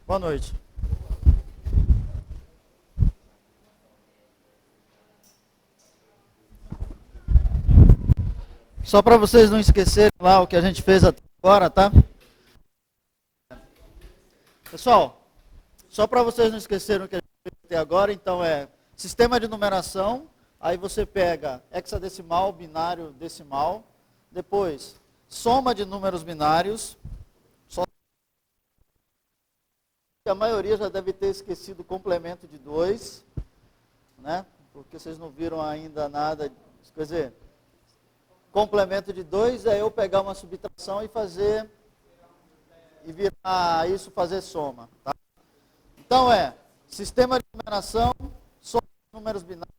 Boa noite. Só para vocês não esquecerem lá o que a gente fez até agora, tá? Pessoal, só para vocês não esquecerem o que a gente fez até agora, então sistema de numeração, aí você pega hexadecimal, binário, decimal, depois soma de números binários, só que a maioria já deve ter esquecido o complemento de 2, né? Porque vocês não viram ainda nada, quer dizer, complemento de 2 é eu pegar uma subtração e fazer, e virar isso, fazer soma, tá? Então sistema de numeração, soma de números binários,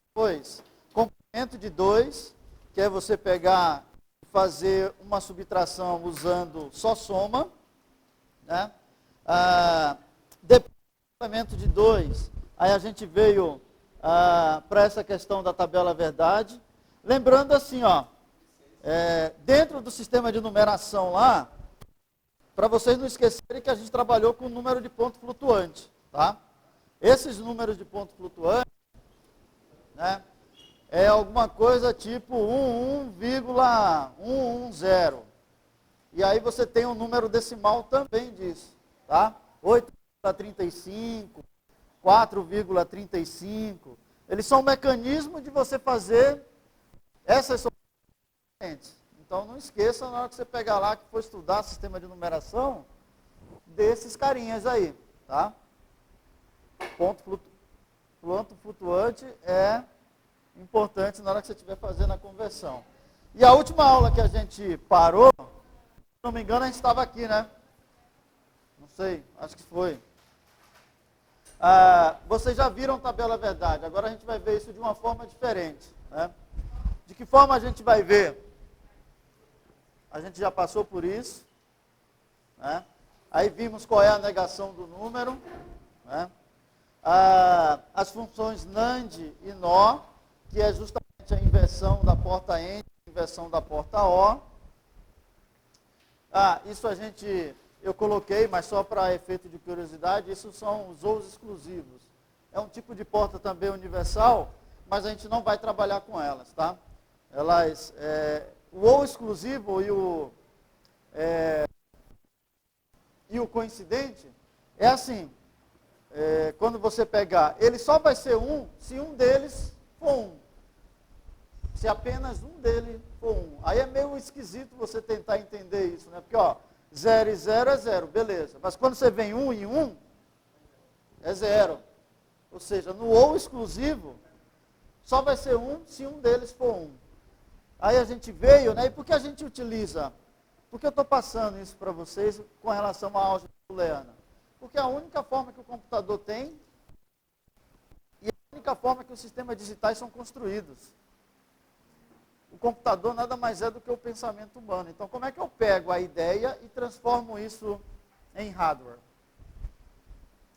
depois complemento de 2, que é você pegar e fazer uma subtração usando só soma, né? Depois do complemento de 2, aí a gente veio para essa questão da tabela verdade. Lembrando assim, dentro do sistema de numeração lá, para vocês não esquecerem que a gente trabalhou com o número de ponto flutuante, tá? Esses números de ponto flutuante, né, é alguma coisa tipo 11,110. E aí você tem um número decimal também disso, tá? 8,35, 4,35. Eles são um mecanismo de você fazer essas soluções diferentes. Então não esqueça, na hora que você pegar lá, que for estudar sistema de numeração, desses carinhas aí, tá? Ponto flutuante é importante na hora que você estiver fazendo a conversão. E a última aula que a gente parou, se não me engano, a gente estava aqui, né? Não sei, acho que foi. Vocês já viram tabela verdade, agora a gente vai ver isso de uma forma diferente, né? De que forma a gente vai ver? A gente já passou por isso, né? Aí vimos qual é a negação do número, né? As funções NAND e NOR, que é justamente a inversão da porta N, a inversão da porta O. Isso eu coloquei, mas só para efeito de curiosidade, isso são os OUs exclusivos. É um tipo de porta também universal, mas a gente não vai trabalhar com elas, tá? O OU exclusivo e o coincidente é assim, quando você pegar, ele só vai ser um se um deles for um. Se apenas um dele for um. Aí é meio esquisito você tentar entender isso, né? Porque, 0 e 0 é 0, beleza. Mas quando você vem 1 e 1, é 0. Ou seja, no OU exclusivo, só vai ser um se um deles for um. Aí a gente veio, né? E por que a gente utiliza? Por que eu estou passando isso para vocês com relação à álgebra booleana? Porque é a única forma que o computador tem e a única forma que os sistemas digitais são construídos. O computador nada mais é do que o pensamento humano. Então, como é que eu pego a ideia e transformo isso em hardware?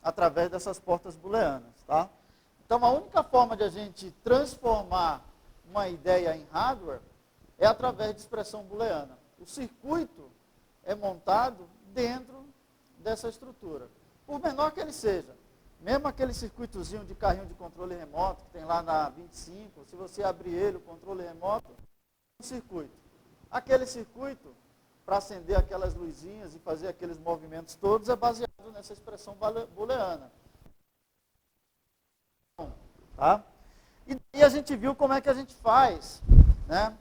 Através dessas portas booleanas, tá? Então, a única forma de a gente transformar uma ideia em hardware é através de expressão booleana. O circuito é montado dentro dessa estrutura. Por menor que ele seja, mesmo aquele circuitozinho de carrinho de controle remoto, que tem lá na 25, se você abrir ele, o controle remoto, é um circuito. Aquele circuito, para acender aquelas luzinhas e fazer aqueles movimentos todos, é baseado nessa expressão booleana. Tá? E daí a gente viu como é que a gente faz, né?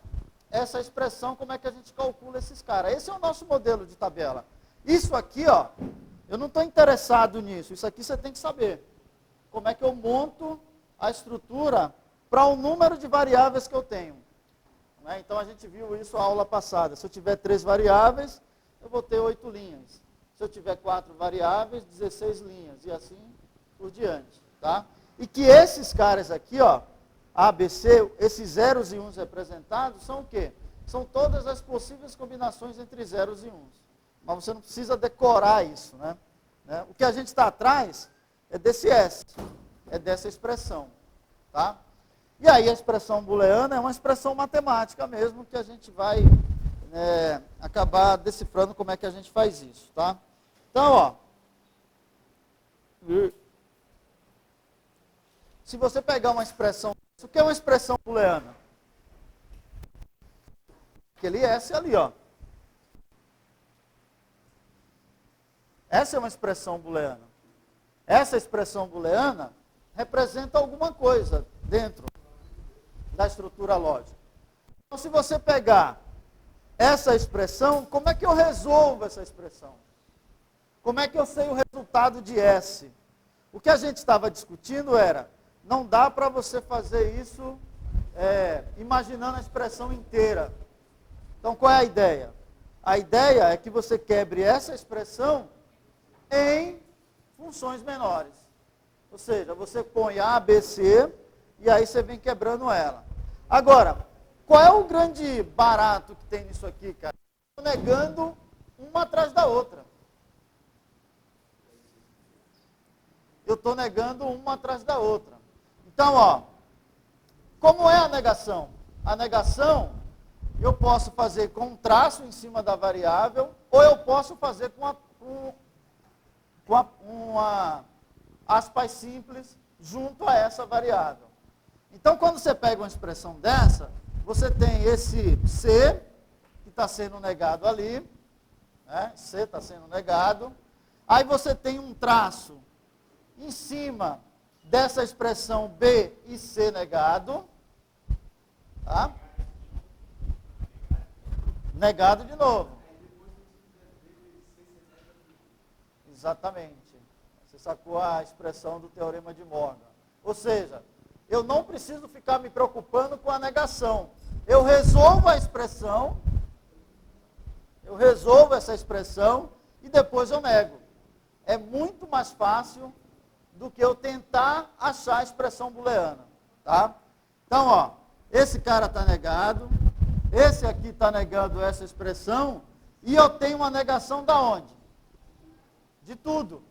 Essa expressão, como é que a gente calcula esses caras. Esse é o nosso modelo de tabela. Isso aqui, eu não estou interessado nisso. Isso aqui você tem que saber. Como é que eu monto a estrutura para o número de variáveis que eu tenho. Né? Então, a gente viu isso na aula passada. Se eu tiver 3 variáveis, eu vou ter 8 linhas. Se eu tiver 4 variáveis, 16 linhas. E assim por diante. Tá? E que esses caras aqui, A, B, C, esses zeros e uns representados, são o quê? São todas as possíveis combinações entre zeros e uns. Mas você não precisa decorar isso, né? O que a gente está atrás é desse S, é dessa expressão, tá? E aí a expressão booleana é uma expressão matemática mesmo, que a gente vai acabar decifrando como é que a gente faz isso, tá? Então, Se você pegar uma expressão, o que é uma expressão booleana? Aquele S ali, ó. Essa é uma expressão booleana. Essa expressão booleana representa alguma coisa dentro da estrutura lógica. Então, se você pegar essa expressão, como é que eu resolvo essa expressão? Como é que eu sei o resultado de S? O que a gente estava discutindo era, não dá para você fazer isso imaginando a expressão inteira. Então, qual é a ideia? A ideia é que você quebre essa expressão em funções menores. Ou seja, você põe A, B, C, e aí você vem quebrando ela. Agora, qual é o grande barato que tem nisso aqui, cara? Estou negando uma atrás da outra. Eu estou negando uma atrás da outra. Então, ó, como é a negação? A negação, eu posso fazer com um traço em cima da variável, ou eu posso fazer com uma aspas simples junto a essa variável. Então, quando você pega uma expressão dessa, você tem esse C, que está sendo negado ali, né? C está sendo negado. Aí você tem um traço em cima dessa expressão B e C negado. Tá? Negado de novo. Exatamente. Você sacou a expressão do teorema de Morgan. Ou seja, eu não preciso ficar me preocupando com a negação. Eu resolvo a expressão, eu resolvo essa expressão e depois eu nego. É muito mais fácil do que eu tentar achar a expressão booleana. Tá? Então, ó, esse cara está negado, esse aqui está negando essa expressão, e eu tenho uma negação da onde? De tudo.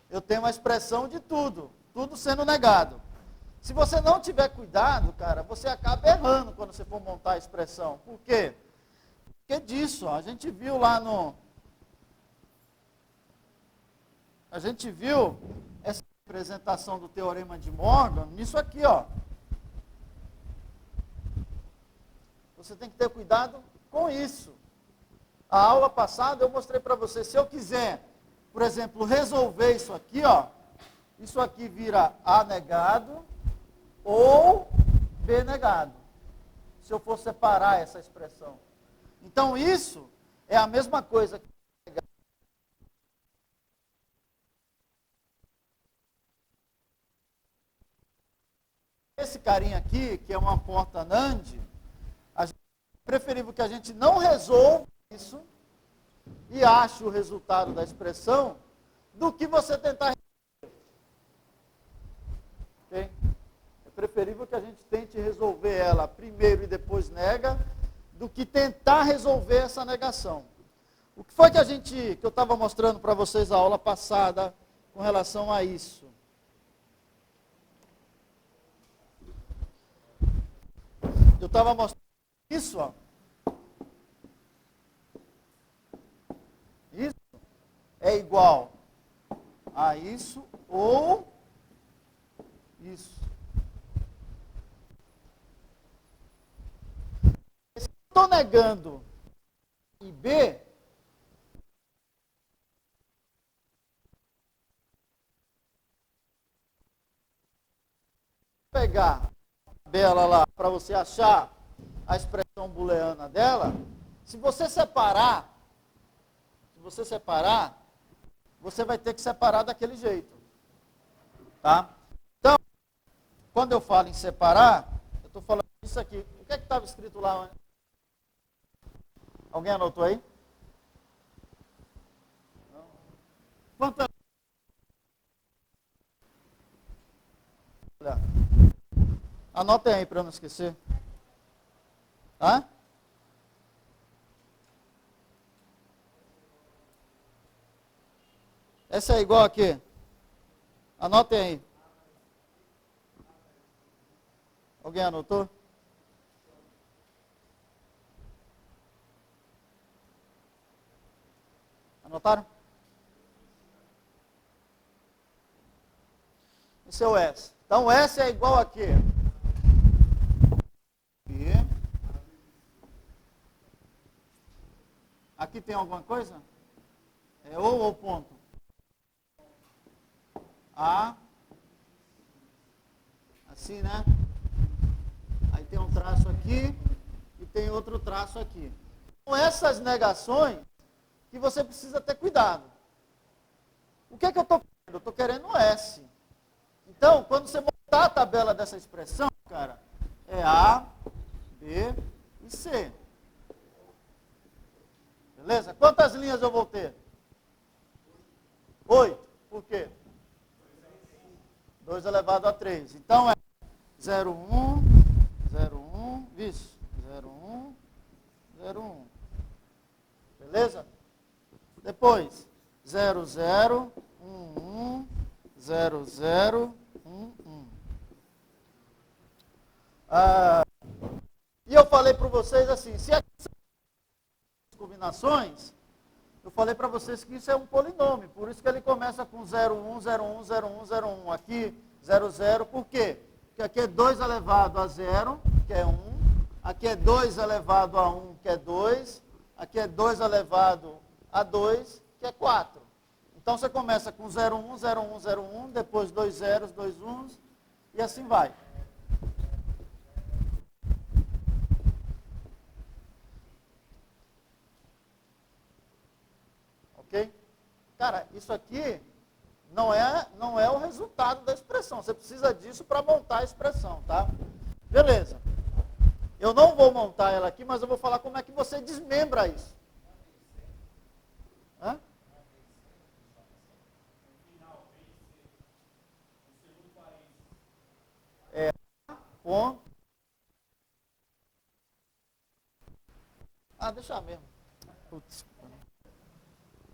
Eu tenho uma expressão de tudo, tudo sendo negado. Se você não tiver cuidado, cara, você acaba errando quando você for montar a expressão. Por quê? Porque disso, ó, a gente viu lá no... A gente viu essa representação do teorema de Morgan nisso aqui, ó. Você tem que ter cuidado com isso. A aula passada eu mostrei para você, se eu quiser, por exemplo, resolver isso aqui vira A negado ou B negado. Se eu for separar essa expressão. Então isso é a mesma coisa que esse carinha aqui, que é uma porta NAND, é preferível que a gente não resolva isso e ache o resultado da expressão do que você tentar resolver. Okay? É preferível que a gente tente resolver ela primeiro e depois nega, do que tentar resolver essa negação. O que foi que eu estava mostrando para vocês na aula passada com relação a isso? Eu estava mostrando isso, ó. Isso é igual a isso ou isso. Se eu estou negando e B, pegar a tabela lá para você achar a expressão booleana dela, se você separar, você vai ter que separar daquele jeito. Tá? Então, quando eu falo em separar, eu estou falando isso aqui. O que é que estava escrito lá? Alguém anotou aí? Quanto é? Anotem aí para eu não esquecer. Hã? Essa é igual aqui. Anotem aí. Alguém anotou? Anotaram? o seu S. Então, S é igual a quê? Aqui tem alguma coisa? É ou ponto? A. Assim, né? Aí tem um traço aqui e tem outro traço aqui. Com essas negações que você precisa ter cuidado. O que é que eu estou querendo? Eu estou querendo um S. Então, quando você montar a tabela dessa expressão, cara, é A, B e C. Beleza? Quantas linhas eu vou ter? 8. Por quê? 2 elevado a 3. Então é 0, 1, 0, 1, isso, 0, 1, 0, 1. Beleza? Depois, 0, 0, 1, 1, 0, 0, 1, 1. E eu falei para vocês assim, se aqui são combinações, eu falei para vocês que isso é um polinômio, por isso que ele começa com 0, 1, 0, 1, 0, 1, 0, 1. Aqui, 0, 0, por quê? Porque aqui é 2 elevado a 0, que é 1. Aqui é 2 elevado a 1, que é 2. Aqui é 2 elevado a 2, que é 4. Então você começa com 0, 1, 0, 1, 0, 1, depois 2 zeros, 2 1s, e assim vai. Ok? Cara, isso aqui não é o resultado da expressão. Você precisa disso para montar a expressão, tá? Beleza. Eu não vou montar ela aqui, mas eu vou falar como é que você desmembra isso. Hã? É ponto. Ah, deixa mesmo. Putz.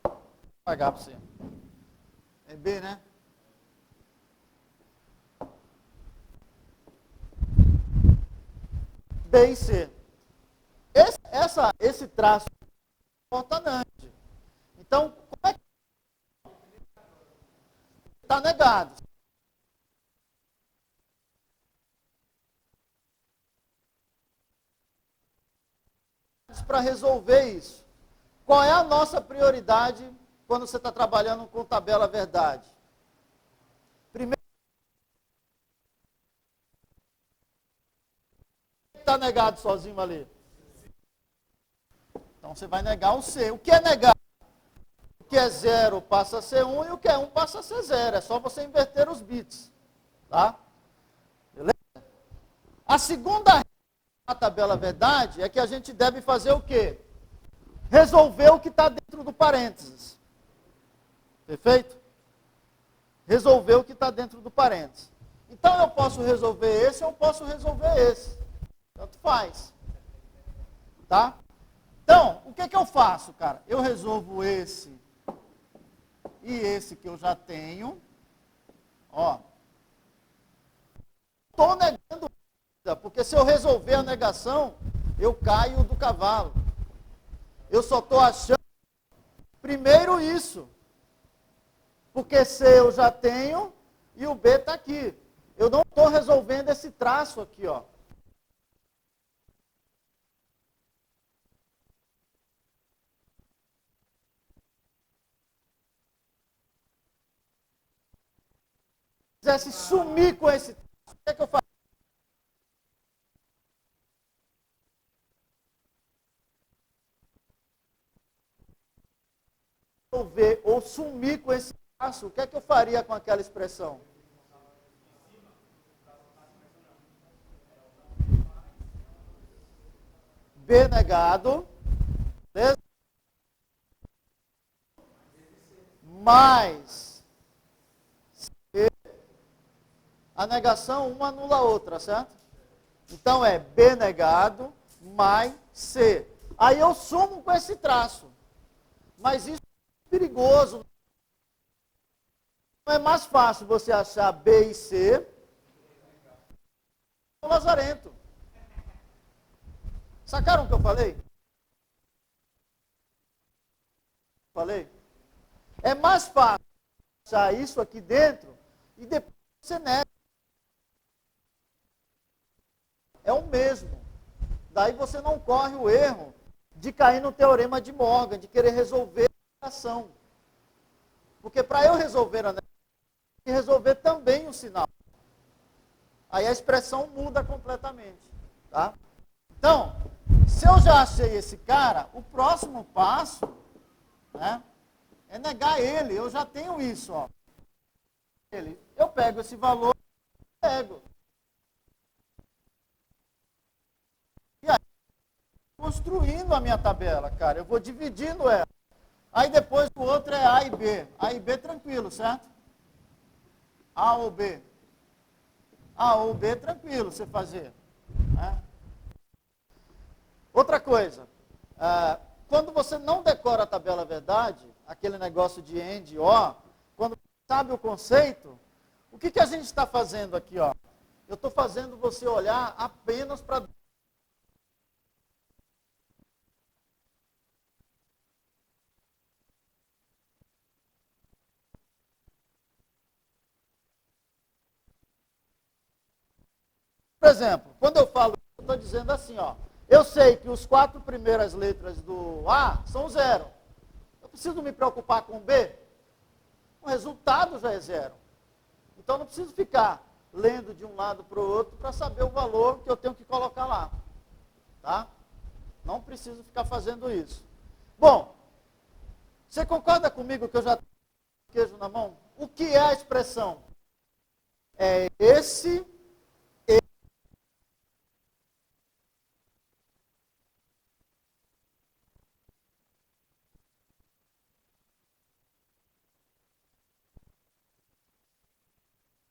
Vou pagar para você. É B, né? B e C. Esse traço é importante. Então, como é que está negado? Para resolver isso. Qual é a nossa prioridade quando você está trabalhando com tabela verdade? Primeiro, está negado sozinho ali? Então você vai negar o C. O que é negar? O que é 0 passa a ser 1 e o que é 1 passa a ser 0. É só você inverter os bits. Tá? Beleza? A segunda regra da tabela verdade é que a gente deve fazer o quê? Resolver o que está dentro do parênteses. Perfeito? Resolver o que está dentro do parênteses. Então eu posso resolver esse ou eu posso resolver esse. Tanto faz. Tá? Então, o que eu faço, cara? Eu resolvo esse e esse que eu já tenho. Ó. Estou negando, porque se eu resolver a negação, eu caio do cavalo. Eu só estou achando, primeiro isso. Porque C eu já tenho e o B está aqui. Eu não estou resolvendo esse traço aqui, ó. Se quisesse sumir com esse traço, o que é que eu faço? Resolver ou sumir com esse traço, o que é que eu faria com aquela expressão? B negado, beleza? Mais C, a negação uma anula a outra, certo? Então é B negado mais C. Aí eu sumo com esse traço. Mas isso é perigoso. Não é mais fácil você achar B e C no lazarento. Sacaram o que eu falei? Falei? É mais fácil achar isso aqui dentro e depois você nega. É o mesmo. Daí você não corre o erro de cair no teorema de Morgan, de querer resolver a negação. Porque para eu resolver a negação, eu tenho que resolver também o sinal. Aí a expressão muda completamente. Tá? Então, se eu já achei esse cara, o próximo passo, né, é negar ele. Eu já tenho isso. Ó. Eu pego esse valor e pego. E aí, construindo a minha tabela, cara, eu vou dividindo ela. Aí depois o outro é A e B. A e B tranquilo, certo? A ou B. A ou B tranquilo você fazer. Né? Outra coisa, quando você não decora a tabela verdade, aquele negócio de AND e OR, quando você sabe o conceito, o que a gente está fazendo aqui? Ó? Eu estou fazendo você olhar apenas para... Por exemplo, quando eu falo, eu estou dizendo assim, ó, eu sei que os 4 primeiras letras do A são 0. Eu preciso me preocupar com B? O resultado já é 0. Então eu não preciso ficar lendo de um lado para o outro para saber o valor que eu tenho que colocar lá. Tá? Não preciso ficar fazendo isso. Bom, você concorda comigo que eu já tenho o queijo na mão? O que é a expressão? É esse...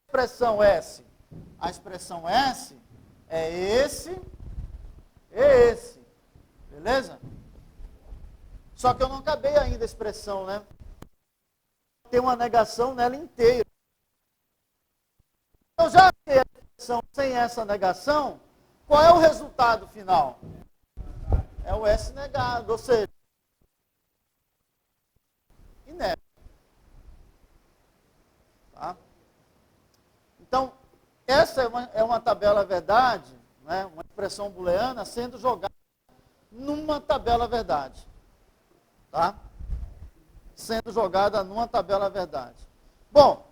expressão S? A expressão S é esse e esse. Beleza? Só que eu não acabei ainda a expressão, né? Tem uma negação nela inteira. Eu já achei a expressão sem essa negação. Qual é o resultado final? É o S negado, ou seja, inédito. Tá? Então, essa é uma tabela verdade, né, uma expressão booleana sendo jogada numa tabela verdade. Tá? Sendo jogada numa tabela verdade. Bom,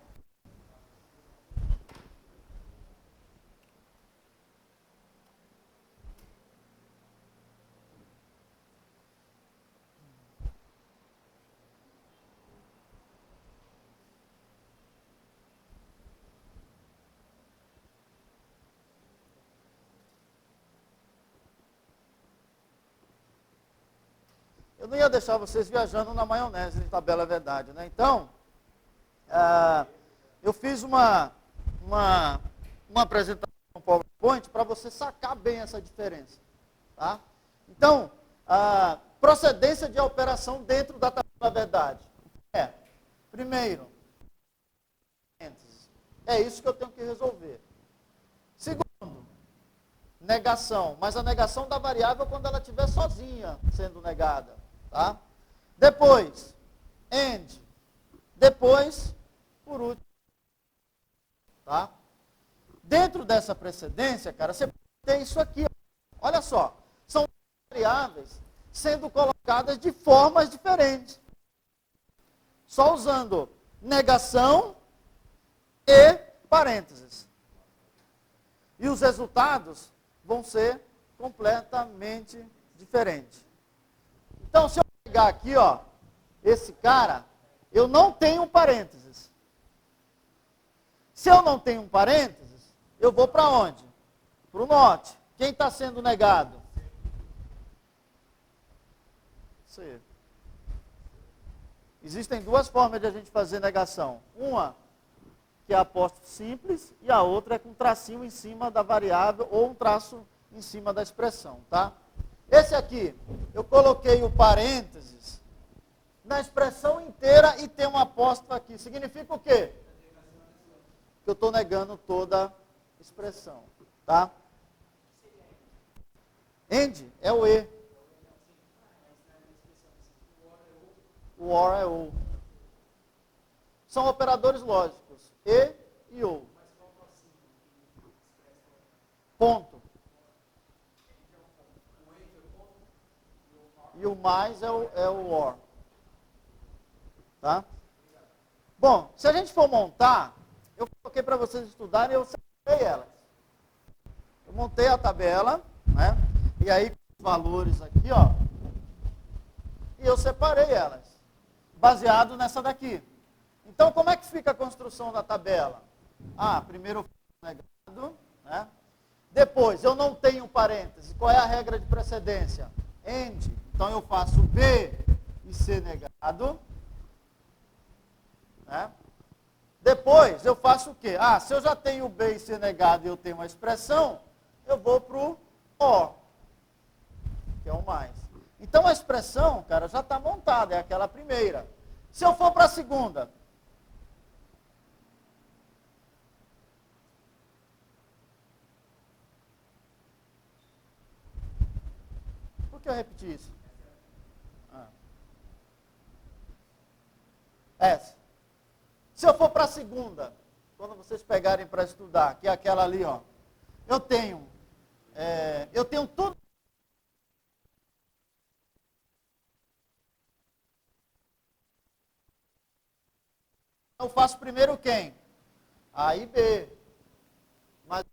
eu não ia deixar vocês viajando na maionese de tabela verdade, né? Então, eu fiz uma apresentação no PowerPoint para você sacar bem essa diferença. Tá? Então, procedência de operação dentro da tabela verdade. Primeiro, é isso que eu tenho que resolver. Segundo, negação. Mas a negação da variável quando ela estiver sozinha sendo negada. Tá? Depois, AND. Depois, por último. Tá? Dentro dessa precedência, cara, você pode ter isso aqui. Ó. Olha só. São variáveis sendo colocadas de formas diferentes. Só usando negação e parênteses. E os resultados vão ser completamente diferentes. Então, se eu pegar aqui, ó, esse cara, eu não tenho parênteses. Se eu não tenho parênteses, eu vou para onde? Para o not. Quem está sendo negado? C. Existem duas formas de a gente fazer negação. Uma, que é apóstrofo simples, e a outra é com um tracinho em cima da variável ou um traço em cima da expressão, tá? Esse aqui, eu coloquei o parênteses na expressão inteira e tem um apóstrofo aqui. Significa o quê? Que eu estou negando toda a expressão, tá? AND é o E. O OR é O. São operadores lógicos. E ou. ponto. E o mais é o OR. Tá? Bom, se a gente for montar, eu coloquei para vocês estudarem e eu separei elas. Eu montei a tabela, né? E aí com os valores aqui, ó. E eu separei elas, baseado nessa daqui. Então, como é que fica a construção da tabela? Primeiro eu faço negado, né? Depois, eu não tenho parênteses. Qual é a regra de precedência? AND. Então, eu faço B e C negado. Né? Depois, eu faço o quê? Se eu já tenho B e C negado e eu tenho uma expressão, eu vou para o OR, que é o mais. Então, a expressão, cara, já está montada, é aquela primeira. Se eu for para a segunda, por que eu repeti isso? Essa. Se eu for para a segunda, quando vocês pegarem para estudar, que é aquela ali, ó, eu tenho tudo. Eu faço primeiro quem? A e B. Mas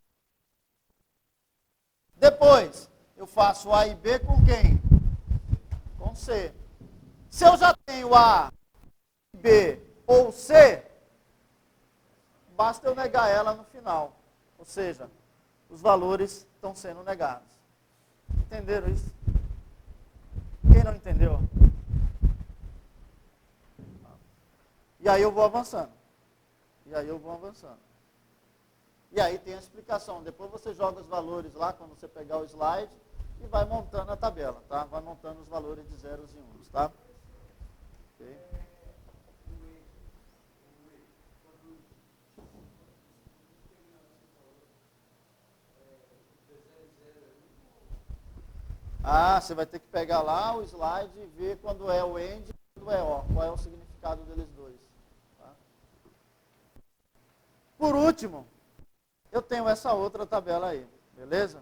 depois, eu faço A e B com quem? Com C. Se eu já tenho A, B ou C, basta eu negar ela no final. Ou seja, os valores estão sendo negados. Entenderam isso? Quem não entendeu? E aí eu vou avançando. E aí tem a explicação. Depois você joga os valores lá, quando você pegar o slide, e vai montando a tabela, tá? Vai montando os valores de zeros e uns, tá? Ok. Você vai ter que pegar lá o slide e ver quando é o AND e quando é OR. Qual é o significado deles dois. Tá? Por último, eu tenho essa outra tabela aí, beleza?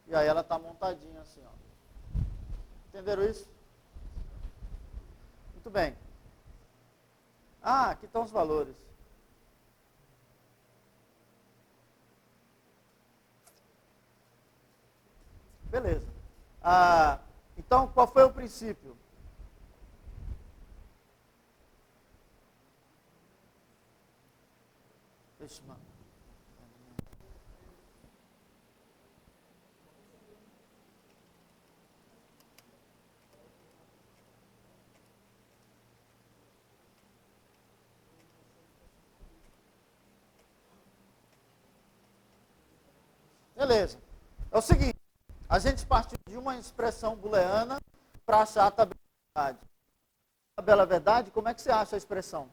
E aí ela está montadinha assim, ó. Entenderam isso? Muito bem. Aqui estão os valores. Beleza. Então, qual foi o princípio? Beleza. É o seguinte, a gente partiu de uma expressão booleana para achar a tabela verdade. A tabela verdade, como é que você acha a expressão?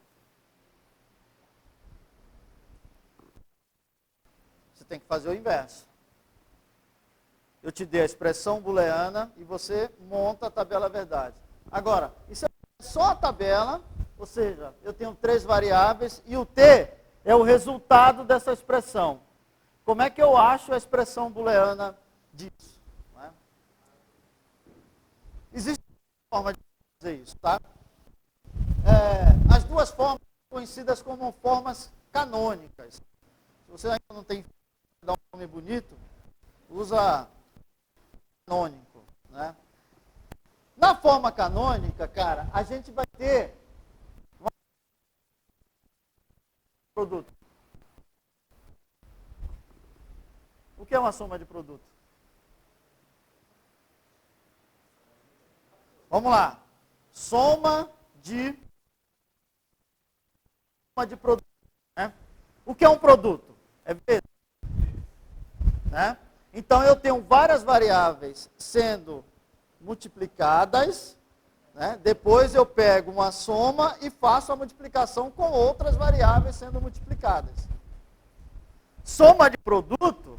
Você tem que fazer o inverso. Eu te dei a expressão booleana e você monta a tabela verdade. Agora, isso é só a tabela, ou seja, eu tenho 3 variáveis e o T é o resultado dessa expressão. Como é que eu acho a expressão booleana disso? Não é? Existe uma forma de fazer isso, tá? As duas formas são conhecidas como formas canônicas. Se você ainda não tem dar um nome bonito, usa canônico, né? Na forma canônica, cara, a gente vai ter um produto. O que é uma soma de produto? Vamos lá. Soma de produto. Né? O que é um produto? É vezes. Né? Então, eu tenho várias variáveis sendo multiplicadas. Né? Depois, eu pego uma soma e faço a multiplicação com outras variáveis sendo multiplicadas. Soma de produto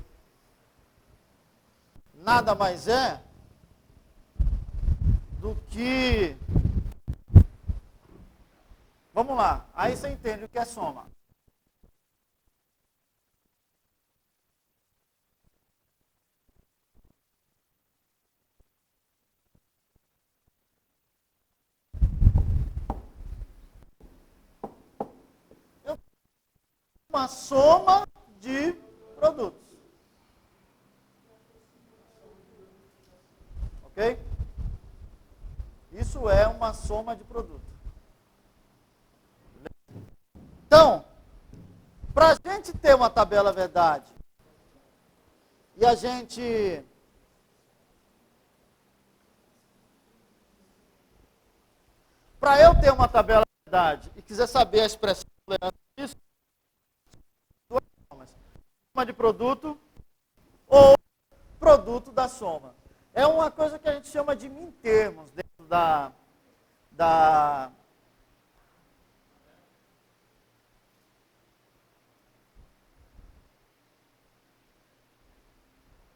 nada mais é do que... Vamos lá, aí você entende o que é soma. uma soma de produtos. Ok? Isso é uma soma de produtos. Então, para a gente ter uma tabela verdade, e a gente para eu ter uma tabela verdade e quiser saber a expressão disso, duas formas: soma de produto ou produto da soma. É uma coisa que a gente chama de min-termos dentro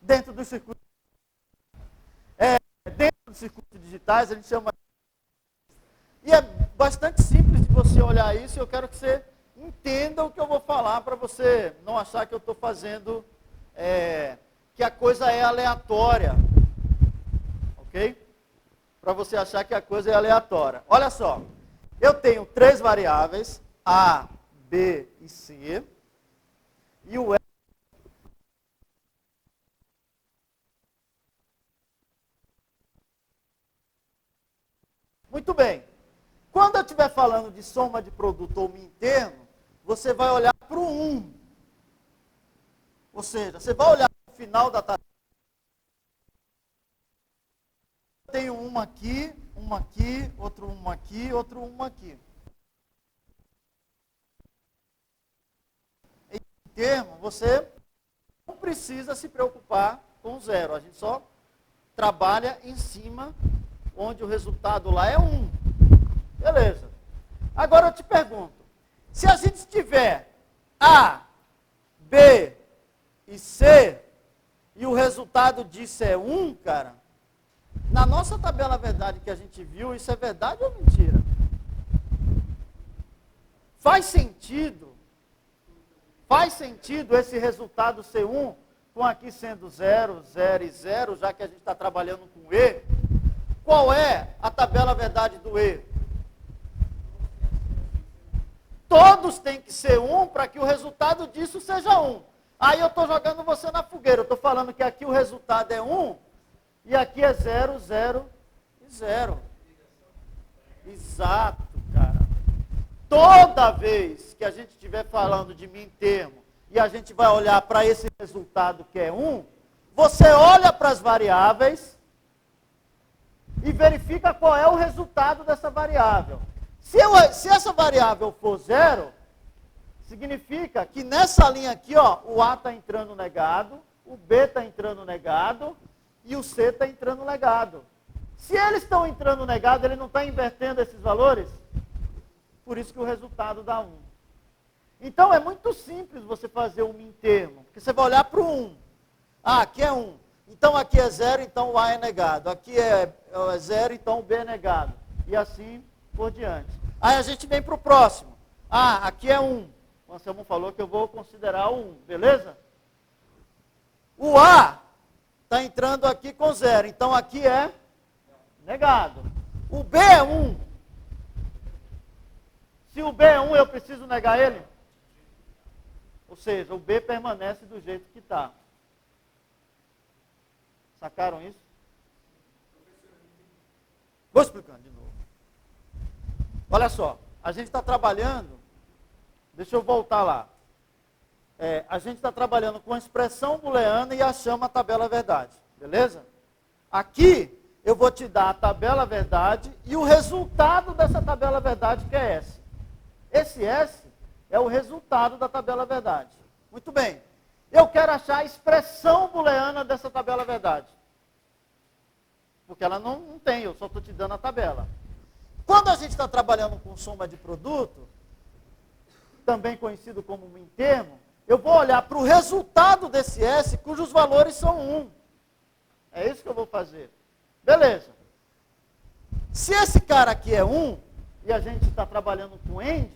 dentro dos circuitos. Dentro dos circuitos digitais a gente chama. E é bastante simples de você olhar isso, e eu quero que você entenda o que eu vou falar para você não achar que eu estou fazendo, que a coisa é aleatória. Ok? Para você achar que a coisa é aleatória. Olha só, eu tenho 3 variáveis, A, B e C, e o E. Muito bem. Quando eu estiver falando de soma de produto ou min-termo, você vai olhar para o 1. Ou seja, você vai olhar para o final da tabela. Eu tenho uma aqui, outro uma aqui, outro uma aqui. Em termo, você não precisa se preocupar com o 0. A gente só trabalha em cima, onde o resultado lá é 1. Beleza. Agora eu te pergunto, se a gente tiver A, B e C, e o resultado disso é 1, cara, na nossa tabela verdade que a gente viu, isso é verdade ou mentira? Faz sentido esse resultado ser 1, com aqui sendo 0, 0 e 0, já que a gente está trabalhando com E? Qual é a tabela verdade do E? Todos têm que ser 1 para que o resultado disso seja 1. Aí eu estou jogando você na fogueira. Eu estou falando que aqui o resultado é 1 e aqui é 0, 0 e 0. Exato, cara. Toda vez que a gente estiver falando de min-termo e a gente vai olhar para esse resultado que é 1, você olha para as variáveis e verifica qual é o resultado dessa variável. Se essa variável for 0, significa que nessa linha aqui, ó, o A está entrando negado, o B está entrando negado e o C está entrando negado. Se eles estão entrando negado, ele não está invertendo esses valores? Por isso que o resultado dá 1. Então é muito simples você fazer um min-termo, porque você vai olhar para o 1. Ah, aqui é 1. Então aqui é 0, então o A é negado. Aqui é 0, então o B é negado. E assim por diante. Aí a gente vem para o próximo. Ah, aqui é 1. O Anselmo falou que eu vou considerar o 1, beleza? O A está entrando aqui com 0, então aqui é negado. O B é 1. Se o B é 1, eu preciso negar ele? Ou seja, o B permanece do jeito que está. Sacaram isso? Vou explicando de novo. Olha só, a gente está trabalhando, deixa eu voltar lá. A gente está trabalhando com a expressão booleana e achamos a tabela verdade, beleza? Aqui eu vou te dar a tabela verdade e o resultado dessa tabela verdade, que é S. Esse S é o resultado da tabela verdade. Muito bem. Eu quero achar a expressão booleana dessa tabela verdade. Porque ela não tem, eu só estou te dando a tabela. Quando a gente está trabalhando com soma de produto, também conhecido como min-termo, eu vou olhar para o resultado desse S, cujos valores são 1. É isso que eu vou fazer. Beleza. Se esse cara aqui é 1, e a gente está trabalhando com end,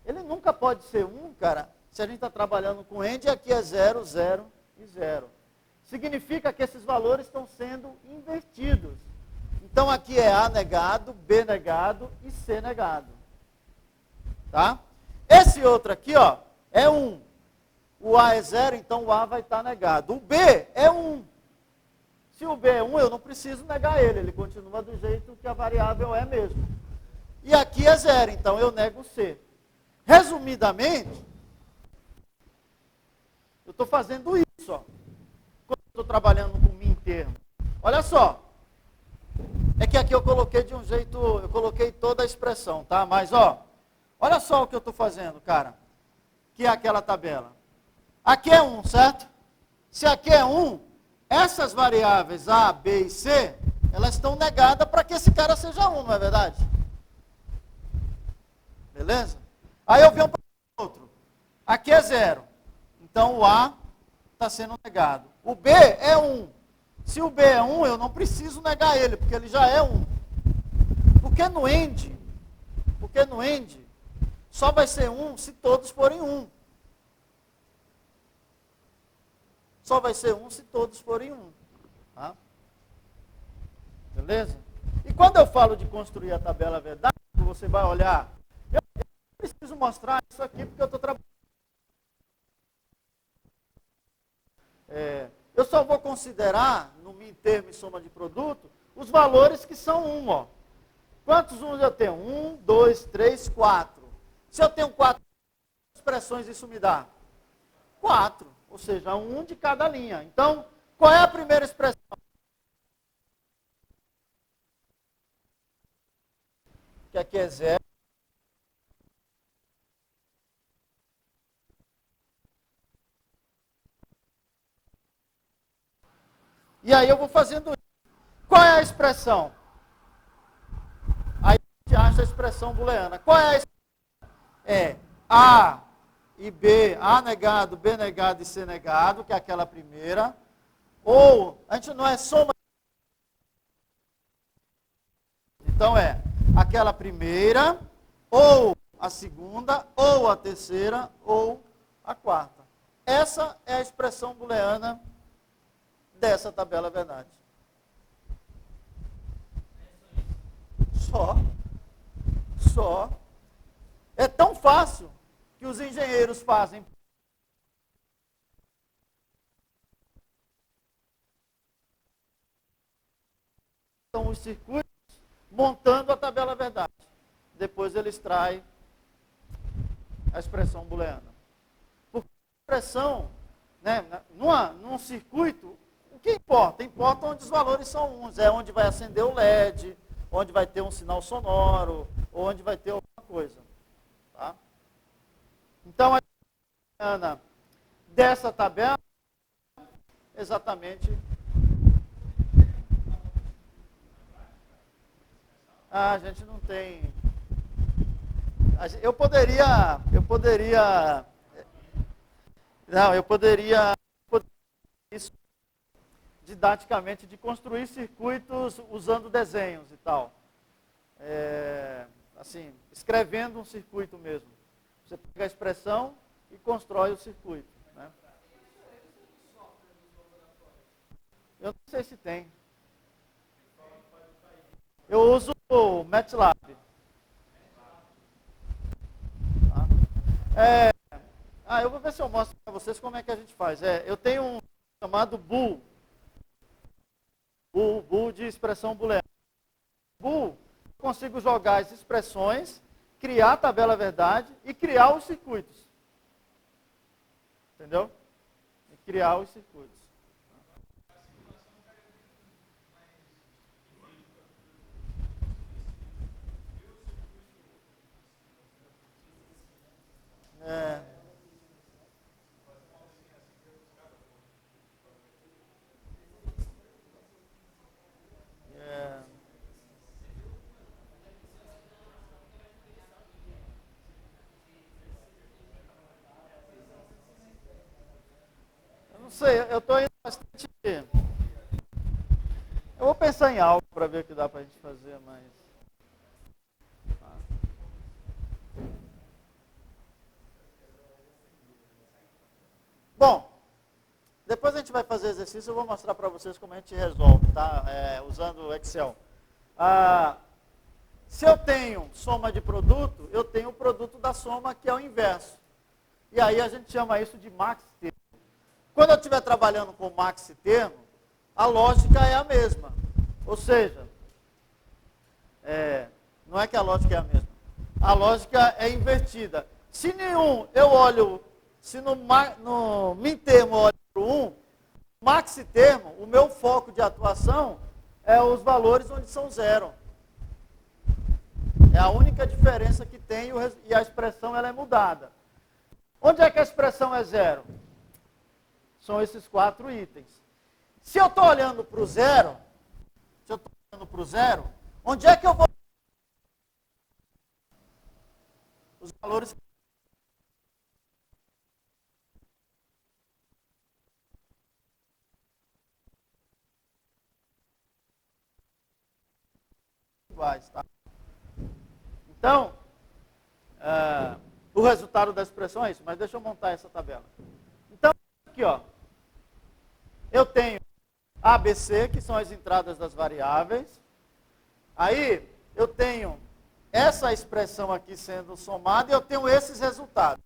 ele nunca pode ser 1, cara, se a gente está trabalhando com end, aqui é 0, 0 e 0. Significa que esses valores estão sendo invertidos. Então aqui é A negado, B negado e C negado. Tá? Esse outro aqui, ó, é 1. O A é 0, então o A vai estar negado. O B é 1. Se o B é 1, eu não preciso negar ele continua do jeito que a variável é mesmo. E aqui é 0, então eu nego o C. Resumidamente, eu estou fazendo isso, ó, quando eu estou trabalhando com min termo. Olha só, é que aqui eu coloquei de um jeito, eu coloquei toda a expressão, tá? Mas, ó, olha só o que eu estou fazendo, cara, que é aquela tabela. Aqui é 1, certo? Se aqui é 1, essas variáveis A, B e C, elas estão negadas para que esse cara seja 1, não é verdade? Beleza? Aí eu venho para o outro. Aqui é 0. Então o A está sendo negado. O B é 1. Se o B é 1, eu não preciso negar ele, porque ele já é 1. Porque no end só vai ser 1 se todos forem 1. Só vai ser 1 se todos forem 1. Tá? Beleza? E quando eu falo de construir a tabela verdade, você vai olhar, eu preciso mostrar isso aqui porque eu estou trabalhando. Eu só vou considerar, no min termo e soma de produto, os valores que são 1. Ó. Quantos 1 eu tenho? 1, 2, 3, 4. Se eu tenho 4 expressões, isso me dá 4. Ou seja, 1 de cada linha. Então, qual é a primeira expressão? Que aqui é 0. E aí eu vou fazendo isso. Qual é a expressão? Aí a gente acha a expressão booleana. Qual é a expressão? É A e B, A negado, B negado e C negado, que é aquela primeira. Ou, a gente não é soma. Então é aquela primeira, ou a segunda, ou a terceira, ou a quarta. Essa é a expressão booleana dessa tabela verdade. Só. É tão fácil que os engenheiros fazem. Então, os circuitos montando a tabela verdade. Depois ele extrai a expressão booleana. Porque a expressão, né, num circuito, o que importa? Importa onde os valores são 1. É onde vai acender o LED, onde vai ter um sinal sonoro, ou onde vai ter alguma coisa. Tá? Então, a booleana dessa tabela exatamente. A gente não tem. Eu poderia isso didaticamente de construir circuitos usando desenhos e tal. Assim, escrevendo um circuito mesmo. Você pega a expressão e constrói o circuito. Né? Eu não sei se tem. Eu uso o MATLAB. Tá? Eu vou ver se eu mostro para vocês como é que a gente faz. Eu tenho um chamado bool de expressão booleana. Bool, eu consigo jogar as expressões, criar a tabela verdade e criar os circuitos. Entendeu? E criar os circuitos. Eu não sei, eu estou indo bastante. Eu vou pensar em algo para ver o que dá para a gente fazer, mas. Bom, depois a gente vai fazer exercício, eu vou mostrar para vocês como a gente resolve, tá? Usando o Excel. Se eu tenho soma de produto, eu tenho o produto da soma, que é o inverso. E aí a gente chama isso de maxi termo. Quando eu estiver trabalhando com maxi termo, a lógica é a mesma. Ou seja, não é que a lógica é a mesma. A lógica é invertida. Se nenhum eu olho, se no min termo eu olho para o 1, maxi termo, o meu foco de atuação é os valores onde são zero. É a única diferença que tem e a expressão ela é mudada. Onde é que a expressão é zero? São esses 4 itens. Se eu estou olhando para o zero, onde é que eu vou? Os valores iguais, tá? Então, o resultado da expressão é isso, mas deixa eu montar essa tabela. Então, aqui, ó, eu tenho A, B, C, que são as entradas das variáveis. Aí, eu tenho essa expressão aqui sendo somada e eu tenho esses resultados.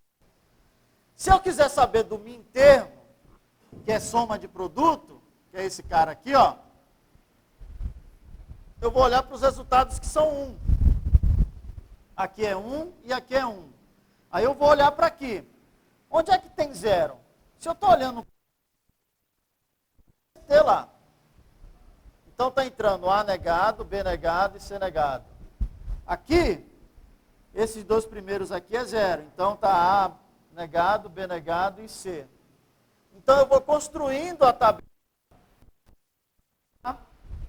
Se eu quiser saber do min termo, que é soma de produto, que é esse cara aqui, ó, eu vou olhar para os resultados que são 1. Aqui é 1 e aqui é 1. Aí eu vou olhar para aqui. Onde é que tem 0? Se eu estou olhando, tem lá. Então está entrando A negado, B negado e C negado. Aqui, esses 2 primeiros aqui é 0. Então está A negado, B negado e C. Então eu vou construindo a tabela,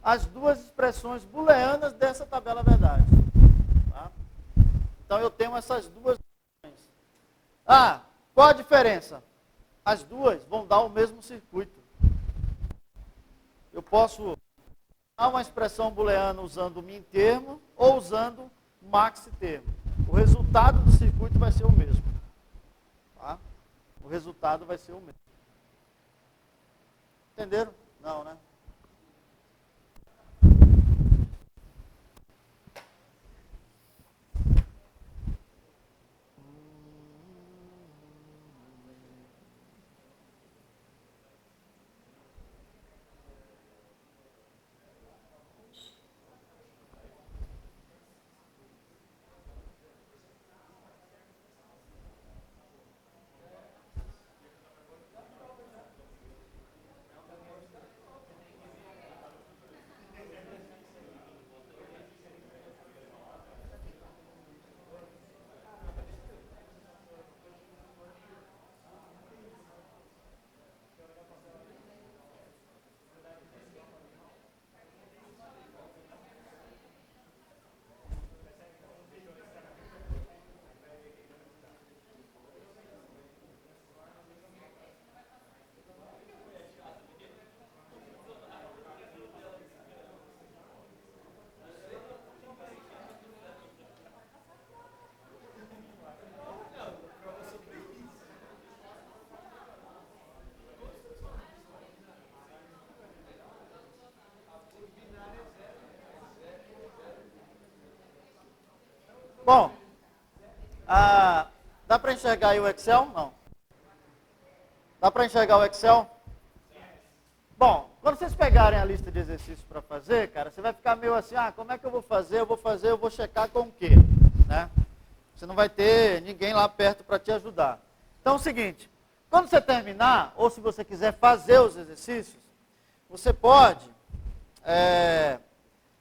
as 2 expressões booleanas dessa tabela verdade. Tá? Então eu tenho essas 2 expressões. Qual a diferença? As 2 vão dar o mesmo circuito. Eu posso dar uma expressão booleana usando min termo ou usando maxi termo. O resultado do circuito vai ser o mesmo. Tá? O resultado vai ser o mesmo. Entenderam? Não, né? Bom, dá para enxergar aí o Excel? Não. Dá para enxergar o Excel? Bom, quando vocês pegarem a lista de exercícios para fazer, cara, você vai ficar meio assim, como é que eu vou fazer? Eu vou checar com o quê? Né? Você não vai ter ninguém lá perto para te ajudar. Então é o seguinte, quando você terminar, ou se você quiser fazer os exercícios, você pode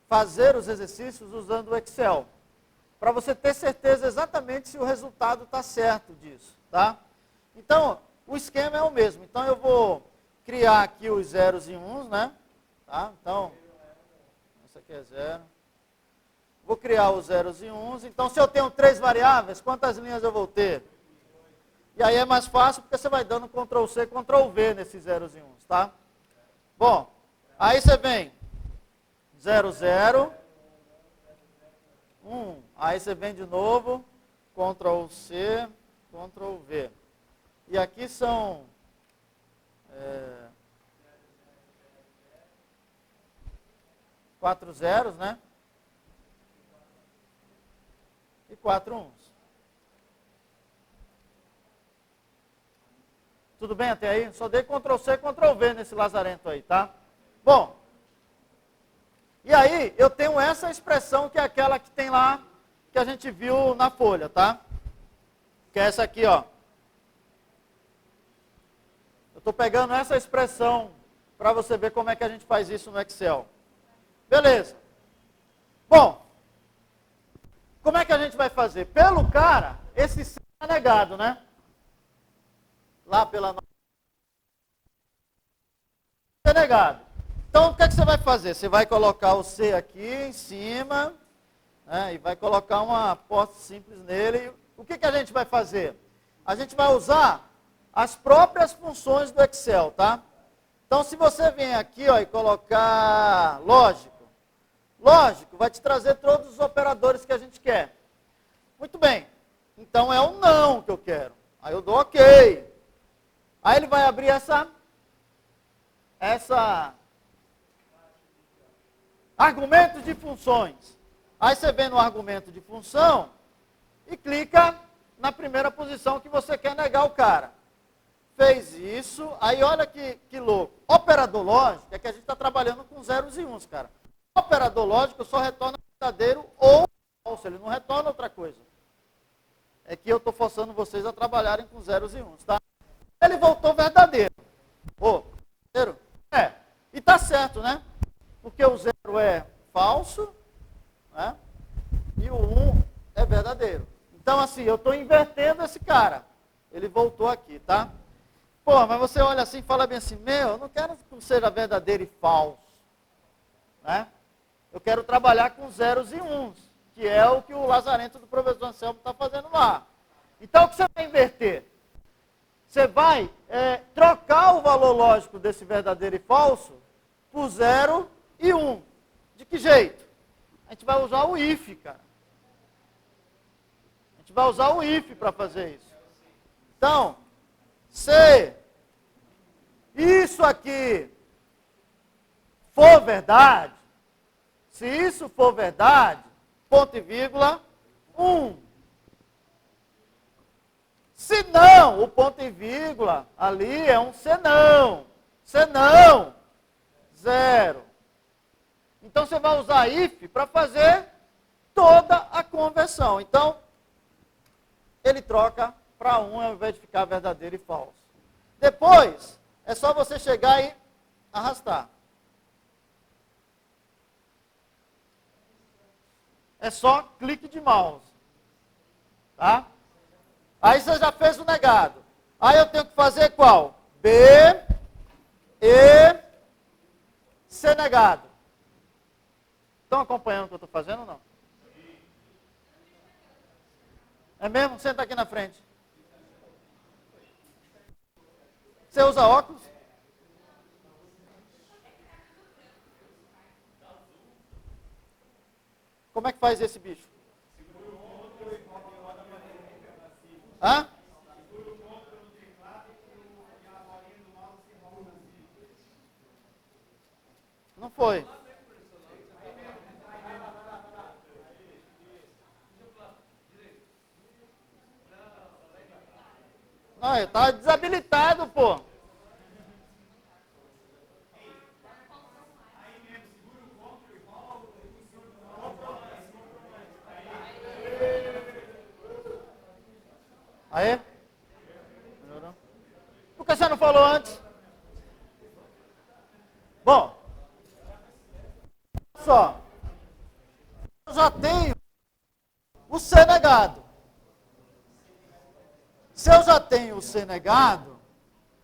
fazer os exercícios usando o Excel, para você ter certeza exatamente se o resultado está certo disso, tá? Então, o esquema é o mesmo. Então, eu vou criar aqui os zeros e uns, né? Tá? Então, esse aqui é 0. Vou criar os zeros e uns. Então, se eu tenho 3 variáveis, quantas linhas eu vou ter? E aí é mais fácil, porque você vai dando Ctrl+C, Ctrl+V nesses zeros e uns, tá? Bom, aí você vem 0, 0, 1. Aí você vem de novo, Ctrl+C, Ctrl+V. E aqui são 4 zeros, né? 4 uns. Tudo bem até aí? Só dei Ctrl C, Ctrl V nesse lazarento aí, tá? Bom, e aí eu tenho essa expressão que é aquela que tem lá, que a gente viu na folha, tá? Que é essa aqui, ó. Eu estou pegando essa expressão para você ver como é que a gente faz isso no Excel. Beleza. Bom, como é que a gente vai fazer? Pelo cara, esse C é negado, né? Lá pela é negado. Então, o que é que você vai fazer? Você vai colocar o C aqui em cima, né, e vai colocar uma poste simples nele. O que a gente vai fazer? A gente vai usar as próprias funções do Excel, tá? Então, se você vem aqui, ó, e colocar lógico, vai te trazer todos os operadores que a gente quer. Muito bem. Então, é um não que eu quero. Aí eu dou OK. Aí ele vai abrir essa argumentos de funções. Aí você vem no argumento de função e clica na primeira posição que você quer negar o cara. Fez isso, aí olha que louco. Operador lógico é que a gente está trabalhando com zeros e uns, cara. Operador lógico só retorna verdadeiro ou falso, ele não retorna outra coisa. É que eu estou forçando vocês a trabalharem com zeros e uns, tá? Ele voltou verdadeiro. Verdadeiro? É. E tá certo, né? Porque o 0 é falso, né? E o 1 é verdadeiro. Então, assim, eu estou invertendo esse cara. Ele voltou aqui, tá? Pô, mas você olha assim e fala bem assim, eu não quero que seja verdadeiro e falso. Né? Eu quero trabalhar com zeros e uns, que é o que o lazarento do professor Anselmo está fazendo lá. Então, o que você vai inverter? Você vai trocar o valor lógico desse verdadeiro e falso por 0 e 1. De que jeito? A gente vai usar o if, cara. A gente vai usar o if para fazer isso. Então, se isso aqui for verdade, se isso for verdade, ponto e vírgula, 1. Se não, o ponto e vírgula ali é um senão. Senão, 0. Então você vai usar if para fazer toda a conversão. Então, ele troca para 1 ao invés de ficar verdadeiro e falso. Depois, é só você chegar e arrastar. É só clique de mouse. Tá? Aí você já fez o negado. Aí eu tenho que fazer qual? B, E, C negado. Estão acompanhando o que eu estou fazendo ou não? É mesmo? Senta aqui na frente. Você usa óculos? Como é que faz esse bicho? Hã? Não foi. Não, eu estava desabilitado, pô. Aí? Melhorou? Por que você não falou antes? Bom, olha só. Eu já tenho o C negado. Se eu já tenho o C negado,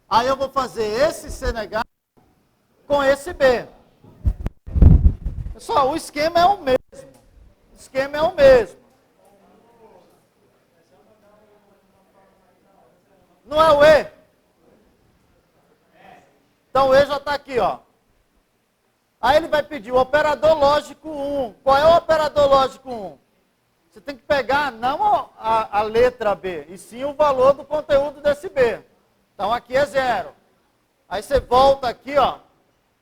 aí eu vou fazer esse C negado com esse B. Pessoal, o esquema é o mesmo. O esquema é o mesmo. Não é o E? Então o E já está aqui, ó. Aí ele vai pedir o operador lógico 1. Qual é o operador lógico 1? Você tem que pegar não a letra B, e sim o valor do conteúdo desse B. Então aqui é 0. Aí você volta aqui, ó,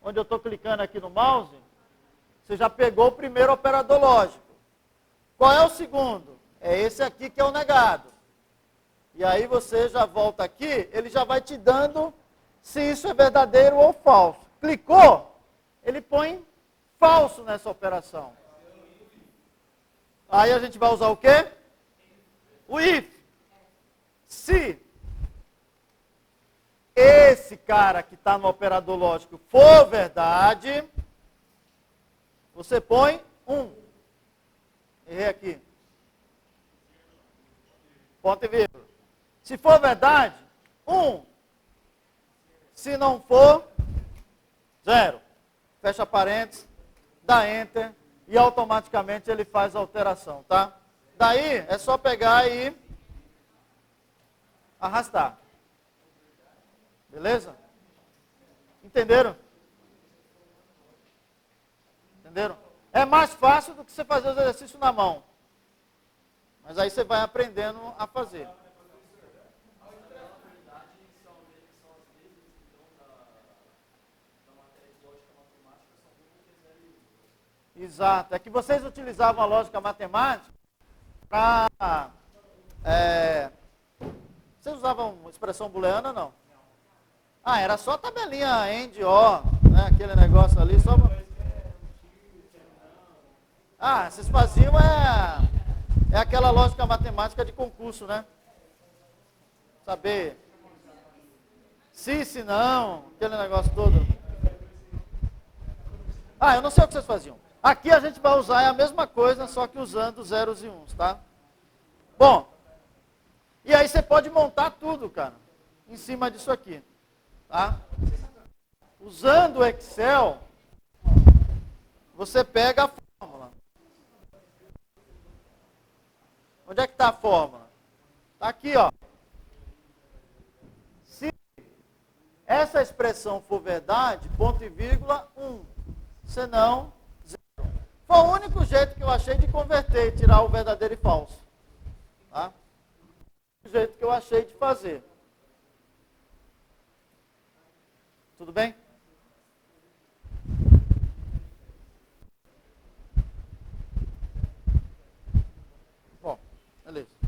onde eu estou clicando aqui no mouse, você já pegou o primeiro operador lógico. Qual é o segundo? É esse aqui que é o negado. E aí você já volta aqui, ele já vai te dando se isso é verdadeiro ou falso. Clicou, ele põe falso nessa operação. Aí a gente vai usar o quê? O if. Se esse cara que está no operador lógico for verdade, você põe 1. Errei aqui. Ponto e vírgula. Se for verdade, 1. Se não for, 0. Fecha parênteses, dá enter e automaticamente ele faz a alteração, tá? Daí é só pegar e arrastar. Beleza? Entenderam? Entenderam? É mais fácil do que você fazer os exercícios na mão. Mas aí você vai aprendendo a fazer. Exato. É que vocês utilizavam a lógica matemática para... Vocês usavam expressão booleana, não? Ah, era só tabelinha AND, OR, né? Aquele negócio ali, só... Ah, vocês faziam é aquela lógica matemática de concurso, né? Saber se não, aquele negócio todo. Ah, eu não sei o que vocês faziam. Aqui a gente vai usar a mesma coisa, só que usando zeros e uns, tá? Bom, e aí você pode montar tudo, cara, em cima disso aqui, tá? Usando o Excel, você pega a fórmula. Onde é que está a fórmula? Está aqui, ó. Se essa expressão for verdade, ponto e vírgula, 1. Senão, 0. Foi o único jeito que eu achei de converter e tirar o verdadeiro e falso. Tá? O jeito que eu achei de fazer. Tudo bem? Bom, beleza.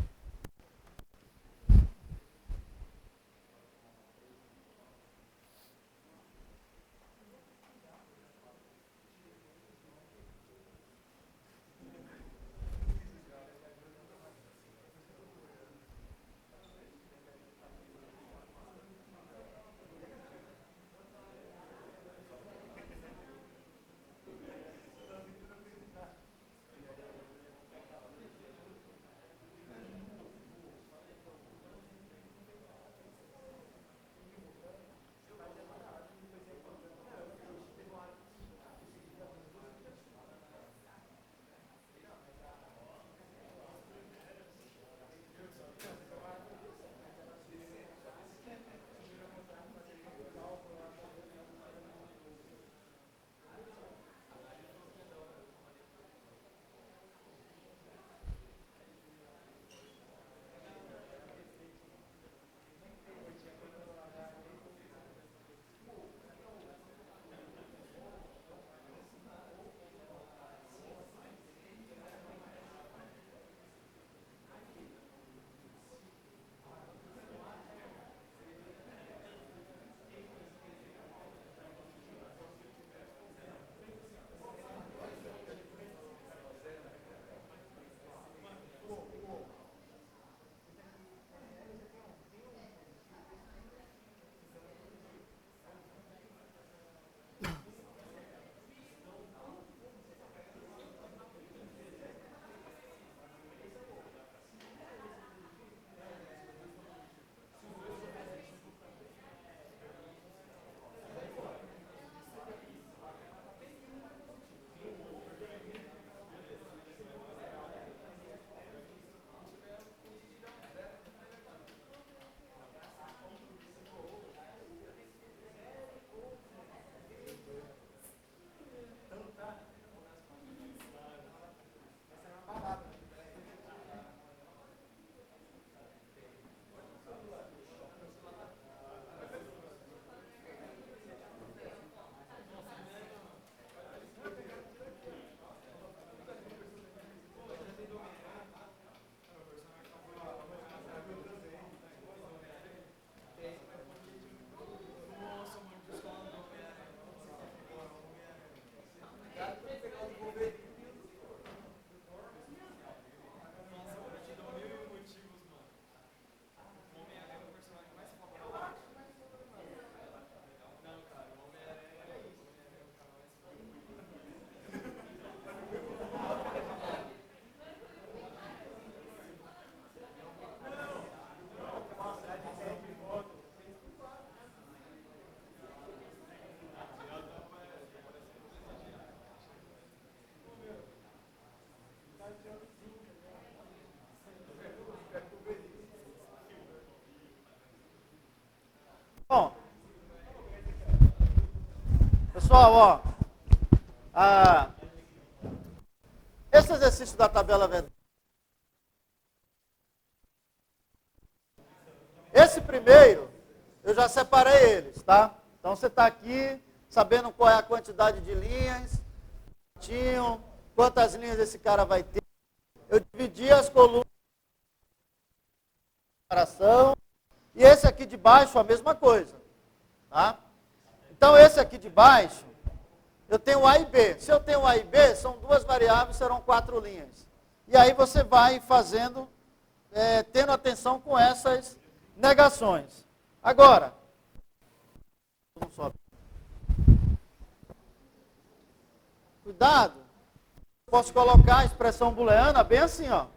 pessoal, ó, esse exercício da tabela verdade. Esse primeiro, eu já separei eles, tá? Então você está aqui sabendo qual é a quantidade de linhas, quantas linhas esse cara vai ter. Eu dividi as colunas de separação. E esse aqui de baixo, a mesma coisa. Tá? Então, esse aqui de baixo, eu tenho A e B. Se eu tenho A e B, são duas variáveis, serão 4 linhas. E aí você vai fazendo, tendo atenção com essas negações. Agora, não sobe. Cuidado, posso colocar a expressão booleana bem assim, ó.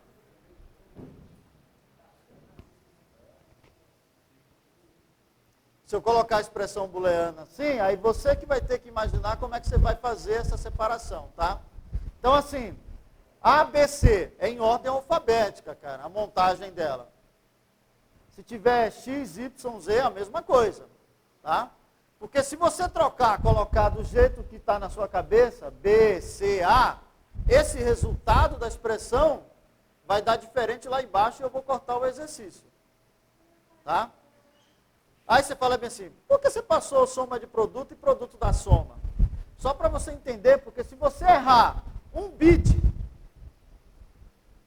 Se eu colocar a expressão booleana assim, aí você que vai ter que imaginar como é que você vai fazer essa separação, tá? Então, assim, A, B, C é em ordem alfabética, cara, a montagem dela. Se tiver X, Y, Z, é a mesma coisa, tá? Porque se você trocar, colocar do jeito que está na sua cabeça, B, C, A, esse resultado da expressão vai dar diferente lá embaixo e eu vou cortar o exercício, tá? Aí você fala bem assim, por que você passou soma de produto e produto da soma? Só para você entender, porque se você errar um bit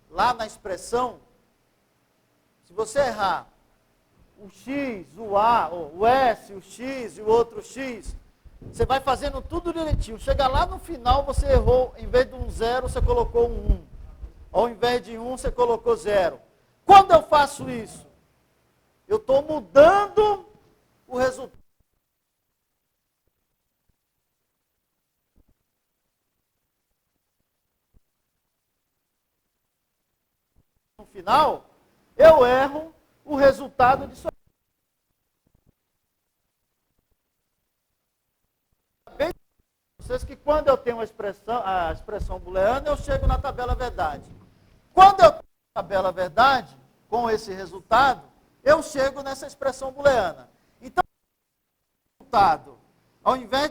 lá na expressão, se você errar o X, o A, o S, o X e o outro X, você vai fazendo tudo direitinho. Chega lá no final, você errou, em vez de um 0, você colocou um 1. Ao invés de 1, você colocou 0. Quando eu faço isso, eu estou mudando o resultado. No final, eu erro o resultado disso. Bem, vocês que quando eu tenho a expressão booleana, eu chego na tabela verdade. Quando eu tenho a tabela verdade, com esse resultado, eu chego nessa expressão booleana. Então, o resultado, ao invés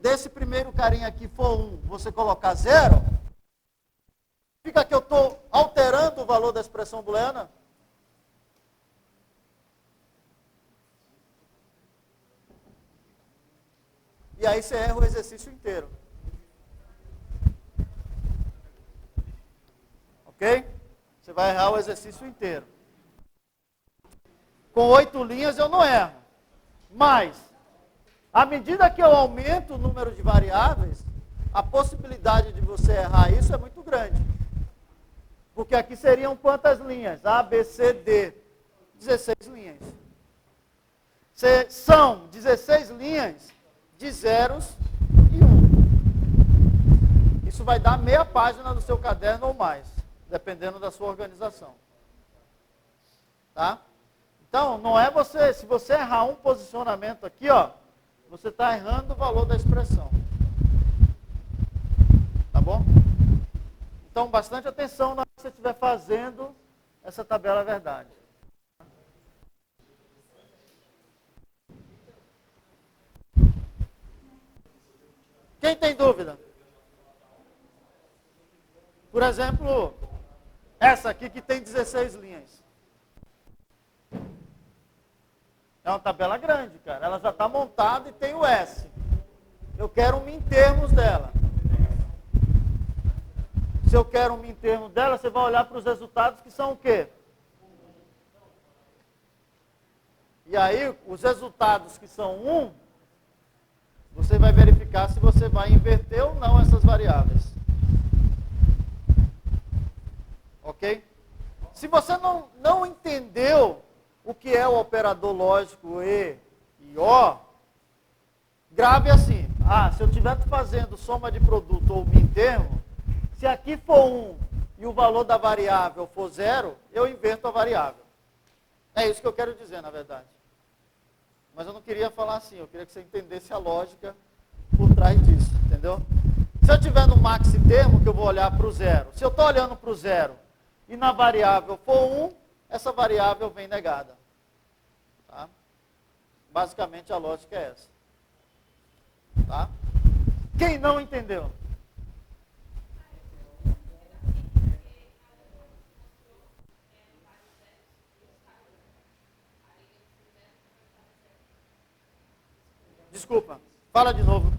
desse primeiro carinha aqui for 1, você colocar 0, significa que eu estou alterando o valor da expressão booleana? E aí você erra o exercício inteiro. Ok? Você vai errar o exercício inteiro. Com 8 linhas eu não erro. Mas, à medida que eu aumento o número de variáveis, a possibilidade de você errar isso é muito grande. Porque aqui seriam quantas linhas? A, B, C, D. 16 linhas. São 16 linhas de zeros e 1. Isso vai dar meia página no seu caderno ou mais, dependendo da sua organização. Tá? Então, não é você, se você errar um posicionamento aqui, ó, você está errando o valor da expressão. Tá bom? Então, bastante atenção na hora que você estiver fazendo essa tabela verdade. Quem tem dúvida? Por exemplo, essa aqui que tem 16 linhas. É uma tabela grande, cara. Ela já está montada e tem o S. Eu quero um min termos dela. Se eu quero um min termo dela, você vai olhar para os resultados que são o quê? E aí, os resultados que são 1, você vai verificar se você vai inverter ou não essas variáveis. Ok? Se você não entendeu o que é o operador lógico E e O, grave assim. Se eu estiver fazendo soma de produto ou min termo, se aqui for 1 e o valor da variável for 0, eu inverto a variável. É isso que eu quero dizer, na verdade. Mas eu não queria falar assim, eu queria que você entendesse a lógica por trás disso, entendeu? Se eu estiver no maxi termo, que eu vou olhar para o 0. Se eu estou olhando para o 0 e na variável for 1, essa variável vem negada. Tá? Basicamente a lógica é essa. Tá? Quem não entendeu? Desculpa, fala de novo.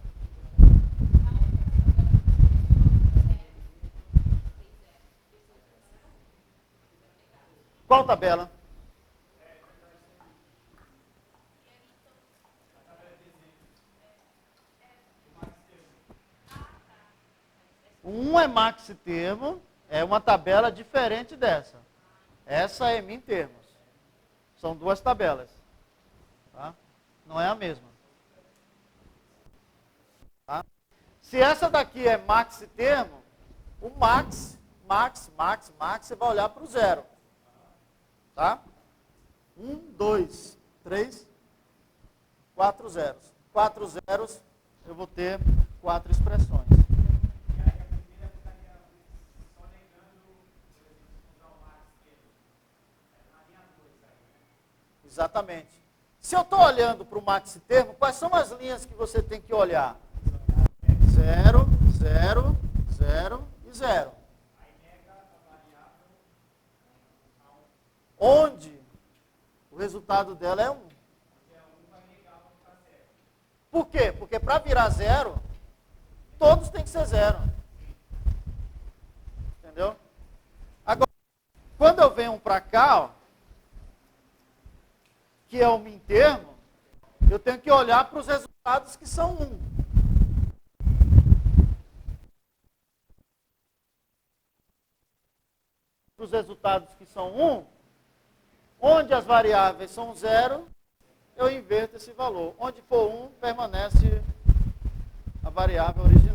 Qual tabela? Um é maxi termo, é uma tabela diferente dessa. Essa é min termos. São duas tabelas. Tá? Não é a mesma. Tá? Se essa daqui é maxi termo, o max, você vai olhar para o zero. Tá? 1, 2, 3, 4 zeros. 4 zeros, eu vou ter 4 expressões. Exatamente. Se eu estou olhando para o maxi termo, quais são as linhas que você tem que olhar? 0, 0, 0 e 0. Onde o resultado dela é 1. Por quê? Porque para virar 0, todos têm que ser 0. Entendeu? Agora, quando eu venho para cá, ó, que é o min termo, eu tenho que olhar para os resultados que são 1. Para os resultados que são 1, onde as variáveis são 0, eu inverto esse valor. Onde for 1, permanece a variável original.